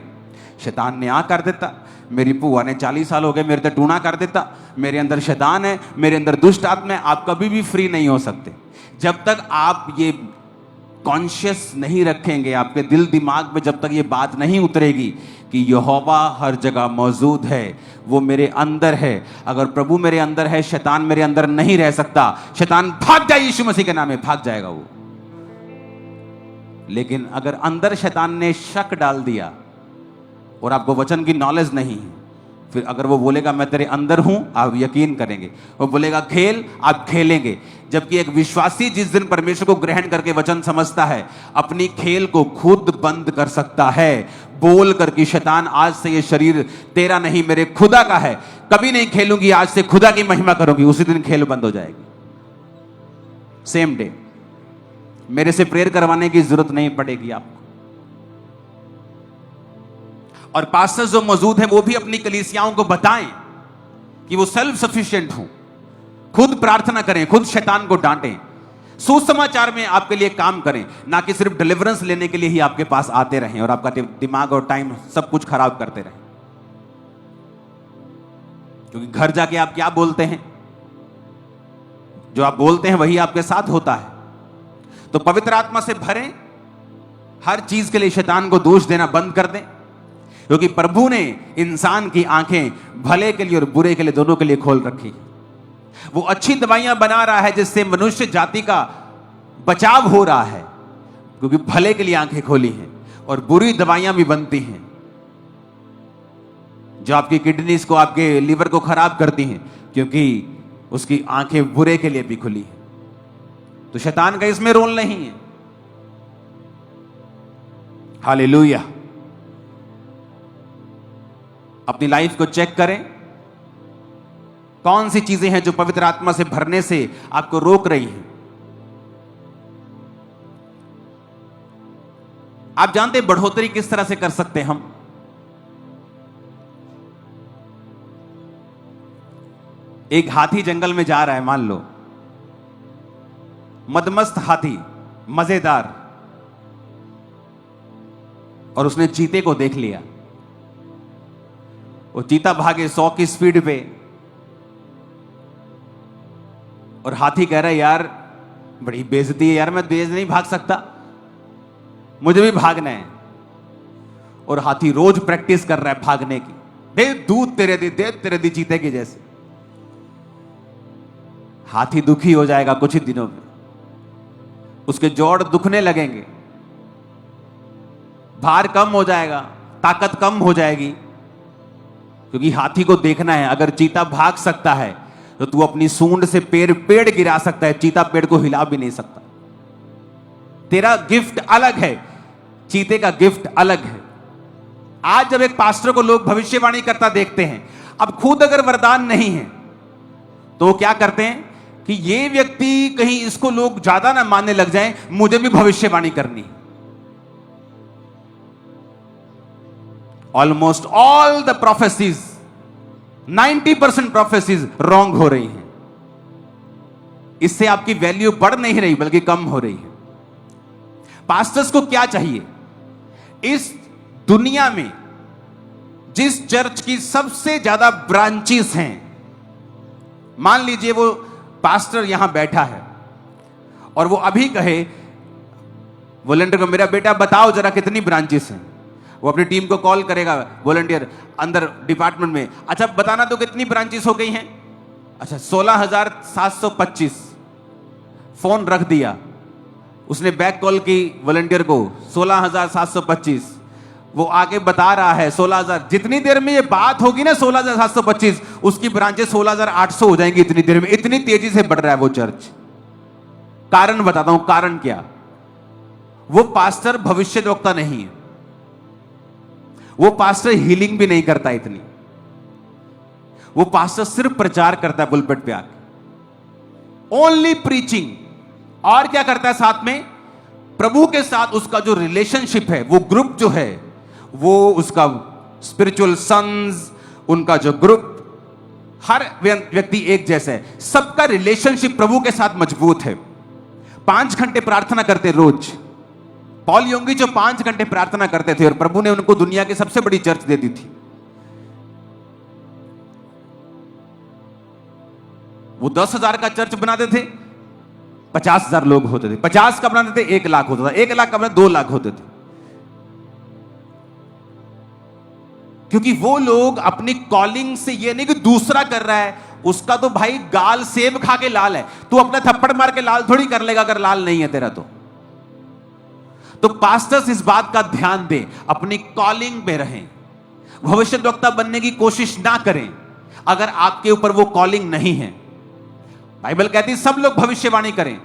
शैतान ने आ कर देता, मेरी बुआ ने 40 साल हो गए मेरे तो टूना कर देता, मेरे अंदर शैतान है, मेरे अंदर दुष्ट आत्मा है। आप कभी भी फ्री नहीं हो सकते जब तक आप ये कॉन्शियस नहीं रखेंगे, आपके दिल दिमाग में जब तक ये बात नहीं उतरेगी कि यहोवा हर जगह मौजूद है, वो मेरे अंदर है। अगर प्रभु मेरे अंदर है, शैतान मेरे अंदर नहीं रह सकता। शैतान भाग जाए यीशु मसीह के नाम में, भाग जाएगा वो। लेकिन अगर अंदर शैतान ने शक डाल दिया और आपको वचन की नॉलेज नहीं है, फिर अगर वो बोलेगा मैं तेरे अंदर हूं, आप यकीन करेंगे। वो बोलेगा खेल, आप खेलेंगे। जबकि एक विश्वासी जिस दिन परमेश्वर को ग्रहण करके वचन समझता है, अपनी खेल को खुद बंद कर सकता है, बोल कर कि शैतान आज से ये शरीर तेरा नहीं मेरे खुदा का है, कभी नहीं खेलूंगी, आज से खुदा की महिमा करूंगी। उसी दिन खेल बंद हो जाएगी, सेम डे। मेरे से प्रेयर करवाने की जरूरत नहीं पड़ेगी आपको। और पास्टर्स जो मौजूद हैं वो भी अपनी कलीसियाओं को बताएं कि वो सेल्फ सफिशिएंट हो, खुद प्रार्थना करें, खुद शैतान को डांटें, सुसमाचार में आपके लिए काम करें, ना कि सिर्फ डिलीवरेंस लेने के लिए ही आपके पास आते रहें और आपका दिमाग और टाइम सब कुछ खराब करते रहें। क्योंकि घर जाके आप क्या बोलते हैं, जो आप बोलते हैं वही आपके साथ होता है। तो पवित्र आत्मा से भरें, हर चीज के लिए शैतान को दोष देना बंद कर दें, क्योंकि प्रभु ने इंसान की आंखें भले के लिए और बुरे के लिए दोनों के लिए खोल रखी। वो अच्छी दवाइयां बना रहा है जिससे मनुष्य जाति का बचाव हो रहा है, क्योंकि भले के लिए आंखें खोली हैं, और बुरी दवाइयां भी बनती हैं जो आपकी किडनीज को, आपके लीवर को खराब करती हैं, क्योंकि उसकी आंखें बुरे के लिए भी खुली हैं। तो शैतान का इसमें रोल नहीं है। हालेलुया। अपनी लाइफ को चेक करें, कौन सी चीजें हैं जो पवित्र आत्मा से भरने से आपको रोक रही हैं। आप जानते हैं बढ़ोतरी किस तरह से कर सकते हैं हम? एक हाथी जंगल में जा रहा है, मान लो मदमस्त हाथी, मजेदार, और उसने चीते को देख लिया। वो चीता भागे 100 की स्पीड पे, और हाथी कह रहा है यार बड़ी बेइज्जती है यार, मैं तेज नहीं भाग सकता, मुझे भी भागना है। और हाथी रोज प्रैक्टिस कर रहा है भागने की, दे दूध तेरे दी, दे तेरे दी, चीते की जैसे। हाथी दुखी हो जाएगा कुछ ही दिनों में, उसके जोड़ दुखने लगेंगे, भार कम हो जाएगा, ताकत कम हो जाएगी, क्योंकि हाथी को देखना है अगर चीता भाग सकता है तो तू अपनी सूंड से पेड़ गिरा सकता है, चीता पेड़ को हिला भी नहीं सकता। तेरा गिफ्ट अलग है, चीते का गिफ्ट अलग है। आज जब एक पास्टर को लोग भविष्यवाणी करता देखते हैं, अब खुद अगर वरदान नहीं है तो वो क्या करते हैं कि ये व्यक्ति कहीं इसको लोग ज्यादा ना मानने लग जाएं, मुझे भी भविष्यवाणी करनी। Almost all the prophecies, 90% prophecies wrong हो रही हैं। इससे आपकी वैल्यू बढ़ नहीं रही बल्कि कम हो रही है। पास्टर्स को क्या चाहिए? इस दुनिया में जिस चर्च की सबसे ज्यादा ब्रांचेस हैं, मान लीजिए वो पास्टर यहां बैठा है और वो अभी कहे वॉलंटियर को, मेरा बेटा बताओ जरा कितनी ब्रांचेस हैं। वो अपनी टीम को कॉल करेगा, वॉलंटियर अंदर डिपार्टमेंट में, अच्छा बताना तो कितनी ब्रांचेस हो गई हैं? अच्छा 16,725। फोन रख दिया, उसने बैक कॉल की वॉलंटियर को, 16,725। वो आगे बता रहा है 16,000। जितनी देर में ये बात होगी ना 16,725, उसकी ब्रांचेस 16,800 हो जाएंगी इतनी देर में। इतनी तेजी से बढ़ रहा है वो चर्च। कारण बताता हूं, कारण क्या? वो पास्टर भविष्यद्वक्ता नहीं है, वो पास्टर हीलिंग भी नहीं करता इतनी, वो पास्टर सिर्फ प्रचार करता है पुलपिट पे आके, ओनली प्रीचिंग। और क्या करता है साथ में? प्रभु के साथ उसका जो रिलेशनशिप है, वो ग्रुप जो है, वो उसका स्पिरिचुअल सन्स, उनका जो ग्रुप, हर व्यक्ति एक जैसा है, सबका रिलेशनशिप प्रभु के साथ मजबूत है। 5 घंटे प्रार्थना करते रोज, पॉल योंगी जो 5 घंटे प्रार्थना करते थे और प्रभु ने उनको दुनिया की सबसे बड़ी चर्च दे दी थी, वो 10,000 का चर्च बनाते थे, 50,000 लोग होते थे, 50 का बनाते थे 1 लाख होता था, 1 लाख का बनाते 2 लाख होते थे। क्योंकि वो लोग अपनी कॉलिंग से ये नहीं कि दूसरा कर रहा है, उसका तो भाई गाल सेब खा के लाल है, तू अपना थप्पड़ मार के लाल थोड़ी कर लेगा अगर लाल नहीं है तेरा। तो पास्टर्स इस बात का ध्यान दें, अपनी कॉलिंग पे रहें, भविष्यद्वक्ता बनने की कोशिश ना करें अगर आपके ऊपर वो कॉलिंग नहीं है। बाइबल कहती है सब लोग भविष्यवाणी करें,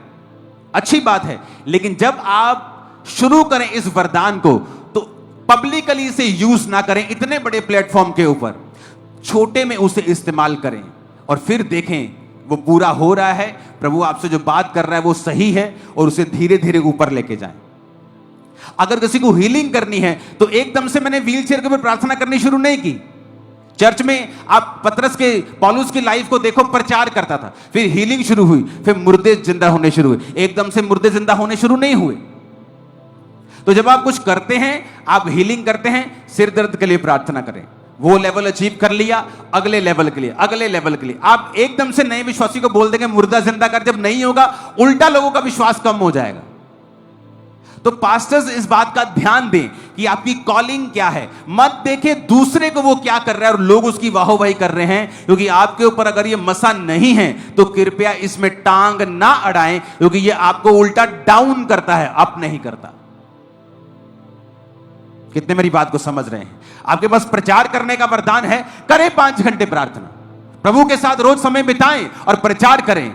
अच्छी बात है, लेकिन जब आप शुरू करें इस वरदान को तो पब्लिकली इसे यूज ना करें, इतने बड़े प्लेटफॉर्म के ऊपर छोटे में उसे इस्तेमाल करें और फिर देखें वो पूरा हो रहा है, प्रभु आपसे जो बात कर रहा है वो सही है, और उसे धीरे धीरे ऊपर लेके जाएं। अगर किसी को हीलिंग करनी है तो एकदम से मैंने व्हीलचेयर के ऊपर प्रार्थना करनी शुरू नहीं की। चर्च में आप पतरस के पौलुस की लाइफ को देखो, प्रचार करता था, फिर हीलिंग शुरू हुई, फिर मुर्दे जिंदा होने शुरू हुए, एकदम से मुर्दे जिंदा होने शुरू नहीं हुए। तो जब आप कुछ करते हैं, आप हीलिंग करते हैं, सिर दर्द के लिए प्रार्थना करें, वो लेवल अचीव कर लिया, अगले लेवल के लिए, अगले लेवल के लिए। आप एकदम से नए विश्वासी को बोल देंगे मुर्दा जिंदा कर, जब नहीं होगा उल्टा लोगों का विश्वास कम हो जाएगा। तो पास्टर्स इस बात का ध्यान दें कि आपकी कॉलिंग क्या है, मत देखें दूसरे को वो क्या कर रहा है और लोग उसकी वाहोवाही कर रहे हैं, क्योंकि आपके ऊपर अगर ये मसा नहीं है तो कृपया इसमें टांग ना अड़ाएं, क्योंकि ये आपको उल्टा डाउन करता है, अप नहीं करता। कितने मेरी बात को समझ रहे हैं? आपके पास प्रचार करने का वरदान है, करें 5 घंटे प्रार्थना, प्रभु के साथ रोज समय बिताएं और प्रचार करें,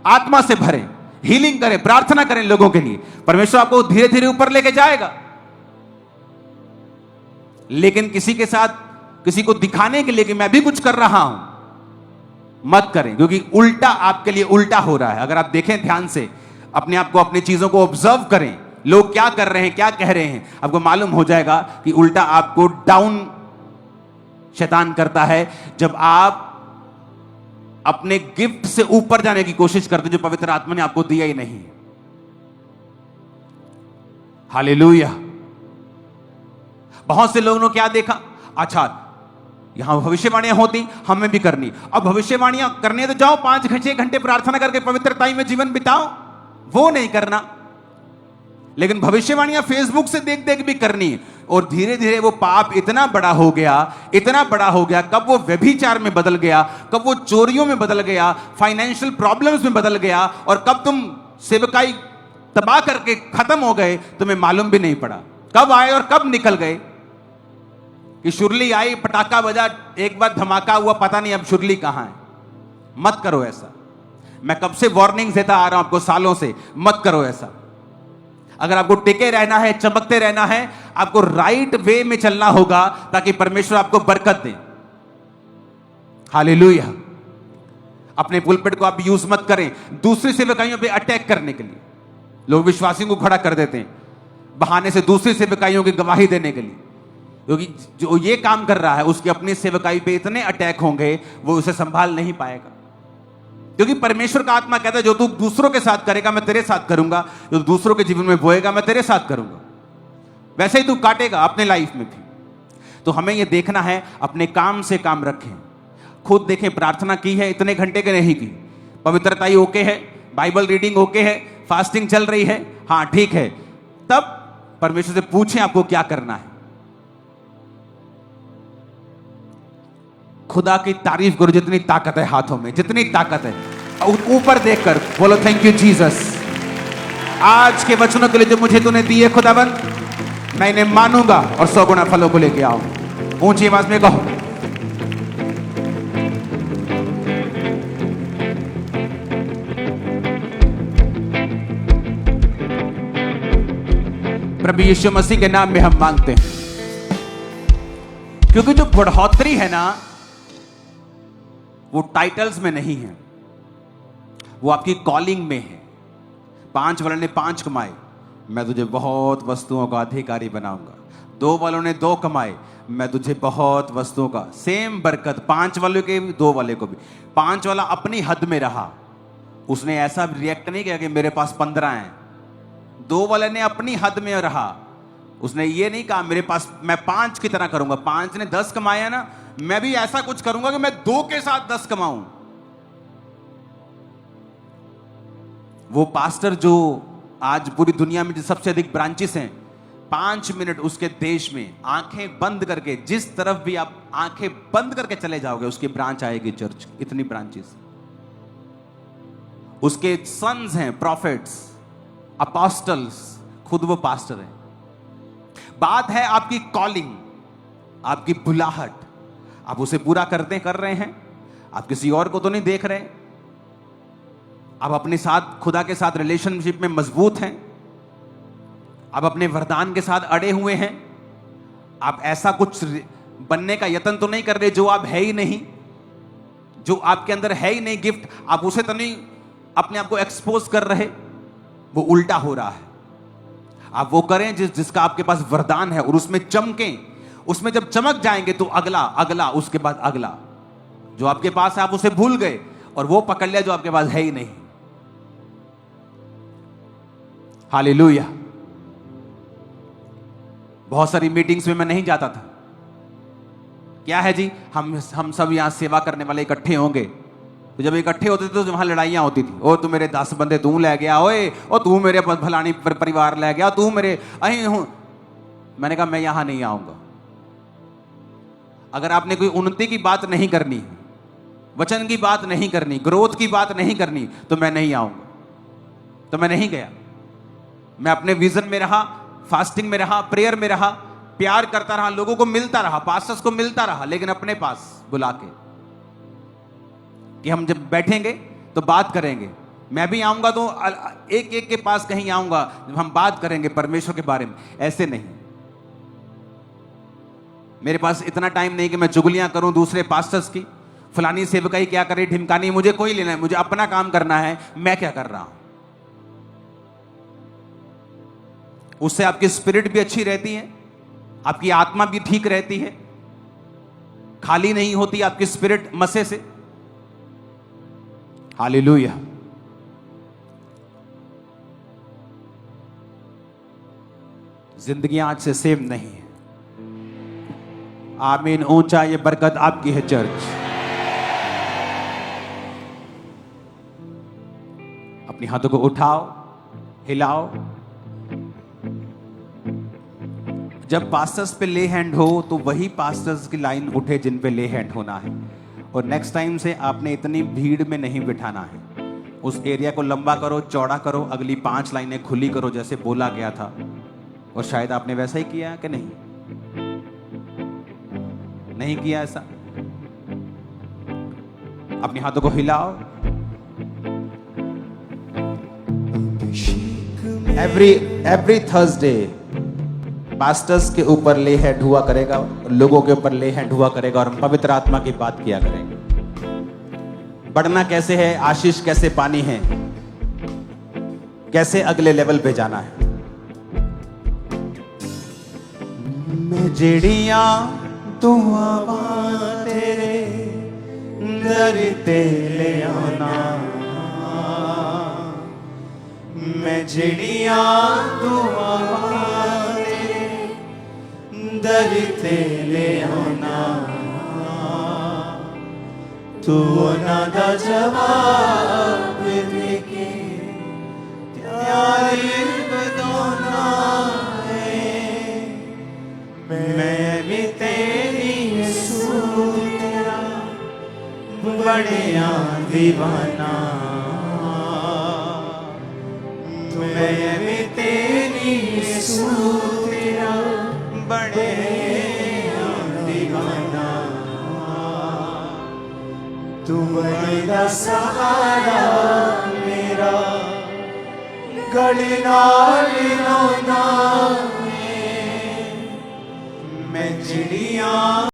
आत्मा से भरें, हीलिंग करें, प्रार्थना करें लोगों के लिए, परमेश्वर आपको धीरे धीरे ऊपर लेके जाएगा। लेकिन किसी के साथ किसी को दिखाने के लिए कि मैं भी कुछ कर रहा हूं, मत करें, क्योंकि उल्टा आपके लिए उल्टा हो रहा है। अगर आप देखें ध्यान से, अपने आप को, अपनी चीजों को ऑब्जर्व करें, लोग क्या कर रहे हैं, क्या कह रहे हैं, आपको मालूम हो जाएगा कि उल्टा आपको डाउन शैतान करता है जब आप अपने गिफ्ट से ऊपर जाने की कोशिश करते जो पवित्र आत्मा ने आपको दिया ही नहीं। हालेलुया। बहुत से लोगों ने क्या देखा, अच्छा यहां भविष्यवाणियां होती, हमें भी करनी, अब भविष्यवाणियां करने तो जाओ, 5-6 घंटे प्रार्थना करके पवित्रताई में जीवन बिताओ, वो नहीं करना। लेकिन भविष्यवाणियां फेसबुक से देख देख भी करनी, और धीरे धीरे वो पाप इतना बड़ा हो गया, इतना बड़ा हो गया, कब वो व्यभिचार में बदल गया, कब वो चोरियों में बदल गया, फाइनेंशियल प्रॉब्लम्स में बदल गया, और कब तुम सेवकाई तबाह करके खत्म हो गए, तुम्हें मालूम भी नहीं पड़ा। कब आए और कब निकल गए, कि शुरली आई, पटाखा बजा, एक बार धमाका हुआ, पता नहीं अब शुरली कहां है। मत करो ऐसा। मैं कब से वार्निंग देता आ रहा हूं आपको, सालों से, मत करो ऐसा। अगर आपको टिके रहना है, चमकते रहना है, आपको राइट वे में चलना होगा, ताकि परमेश्वर आपको बरकत दे। हालेलुया। अपने पुलपिट को आप यूज मत करें दूसरी सेवकाइयों पे अटैक करने के लिए। लोग विश्वासियों को खड़ा कर देते हैं बहाने से दूसरी सेवकाइयों की गवाही देने के लिए, क्योंकि जो ये काम कर रहा है उसकी अपनी सेवकाई पे इतने अटैक होंगे, वो उसे संभाल नहीं पाएगा। क्योंकि परमेश्वर का आत्मा कहता है जो तू दूसरों के साथ करेगा मैं तेरे साथ करूंगा, जो दूसरों के जीवन में बोएगा मैं तेरे साथ करूंगा, वैसे ही तू काटेगा अपने लाइफ में भी। तो हमें यह देखना है, अपने काम से काम रखें, खुद देखें, प्रार्थना की है इतने घंटे के नहीं की, पवित्रताई ओके है, बाइबल रीडिंग ओके है, फास्टिंग चल रही है, हाँ ठीक है, तब परमेश्वर से पूछें आपको क्या करना है। खुदा की तारीफ करो, जितनी ताकत है हाथों में, जितनी ताकत है, ऊपर देखकर बोलो थैंक यू जीसस, आज के वचनों के लिए जो मुझे तूने दिए खुदाबंद, मैं इन्हें मानूंगा और 100 गुना फलों को लेके आऊं। ऊंची आवाज में कहो। प्रभु यीशु मसीह के नाम में हम मांगते हैं, क्योंकि जो बढ़ोतरी है ना वो टाइटल्स में नहीं है, वो आपकी कॉलिंग में है। 5 वालों ने 5 कमाए, मैं तुझे बहुत वस्तुओं का अधिकारी बनाऊंगा। 2 वालों ने 2 कमाए, मैं तुझे बहुत वस्तुओं का, सेम बरकत 5 वालों के भी 2 वाले को भी। 5 वाला अपनी हद में रहा, उसने ऐसा रिएक्ट नहीं किया कि मेरे पास 15 हैं, 2 वाले ने अपनी हद में रहा, उसने ये नहीं कहा मेरे पास मैं 5 की तरह करूंगा। 5 ने 10 कमाया ना, मैं भी ऐसा कुछ करूंगा कि मैं 2 के साथ 10 कमाऊं। वो पास्टर जो आज पूरी दुनिया में जो सबसे अधिक ब्रांचेस हैं, 5 मिनट उसके देश में आंखें बंद करके, जिस तरफ भी आप आंखें बंद करके चले जाओगे उसकी ब्रांच आएगी चर्च। इतनी ब्रांचेस। उसके सन्स हैं प्रॉफिट्स, अपोस्टल्स, खुद वो पास्टर हैं। बात है आपकी कॉलिंग, आपकी बुलाहट, आप उसे पूरा कर रहे हैं। आप किसी और को तो नहीं देख रहे, आप अपने साथ खुदा के साथ रिलेशनशिप में मजबूत हैं, आप अपने वरदान के साथ अड़े हुए हैं। आप ऐसा कुछ बनने का यत्न तो नहीं कर रहे जो आप है ही नहीं, जो आपके अंदर है ही नहीं गिफ्ट, आप उसे तो नहीं अपने आप को एक्सपोज कर रहे। वो उल्टा हो रहा है। आप वो करें जिसका आपके पास वरदान है और उसमें चमकें। उसमें जब चमक जाएंगे तो अगला अगला, उसके बाद अगला। जो आपके पास है आप उसे भूल गए और वो पकड़ लिया जो आपके पास है ही नहीं। हालेलुया। बहुत सारी मीटिंग्स में मैं नहीं जाता था। क्या है जी, हम सब यहां सेवा करने वाले इकट्ठे होंगे, तो जब इकट्ठे होते थे तो वहां लड़ाइयां होती थी। ओ तू मेरे 10 बंदे तू ले गया, ओए ओ तू मेरे भलानी परिवार ले गया, तू मेरे अहीं हूं। मैंने कहा मैं यहां नहीं आऊंगा। अगर आपने कोई उन्नति की बात नहीं करनी, वचन की बात नहीं करनी, ग्रोथ की बात नहीं करनी, तो मैं नहीं आऊंगा। तो मैं नहीं गया। मैं अपने विजन में रहा, फास्टिंग में रहा, प्रेयर में रहा, प्यार करता रहा, लोगों को मिलता रहा, पास्टर्स को मिलता रहा, लेकिन अपने पास बुला के कि हम जब बैठेंगे तो बात करेंगे। मैं भी आऊंगा तो एक एक के पास कहीं आऊंगा, जब हम बात करेंगे परमेश्वर के बारे में। ऐसे नहीं। मेरे पास इतना टाइम नहीं कि मैं चुगलियां करूं दूसरे पास्टर्स की, फलानी सेवकाई क्या करे, ढिमकानी। मुझे कोई लेना है, मुझे अपना काम करना है। मैं क्या कर रहा हूं, उससे आपकी स्पिरिट भी अच्छी रहती है, आपकी आत्मा भी ठीक रहती है, खाली नहीं होती आपकी स्पिरिट मसे से। हालेलुया। जिंदगी आज से सेम नहीं है। आमीन। ऊंचा ये बरकत आपकी है चर्च। अपनी हाथों को उठाओ, हिलाओ। जब पास्टर्स पे ले हैंड हो तो वही पास्टर्स की लाइन उठे जिन पे ले हैंड होना है। और नेक्स्ट टाइम से आपने इतनी भीड़ में नहीं बिठाना है। उस एरिया को लंबा करो, चौड़ा करो, अगली 5 लाइनें खुली करो जैसे बोला गया था। और शायद आपने वैसा ही किया कि नहीं? नहीं किया ऐसा? अपने हाथों को हिलाओ। एवरी थर्सडे पास्टर्स के ऊपर ले हैंड हुआ करेगा, लोगों के ऊपर ले हैंड हुआ करेगा और हम पवित्र आत्मा की बात किया करेंगे। बढ़ना कैसे है, आशीष कैसे पानी है, कैसे अगले लेवल पे जाना है। मैं जेड़िया दुआवां तेरे दर ते ले आना, मैं जेड़िया दुआवां दर ते ले आना, तू ना दा जवाब देके प्यार बदौना है। मैं भी तेरी यीशु तेरा बड़िया दीवाना, मैं भी तेरी यीशु तेरा बड़े दीवाना, तू मेरा सहारा मेरा गली नाल रोना है। मैं चिड़िया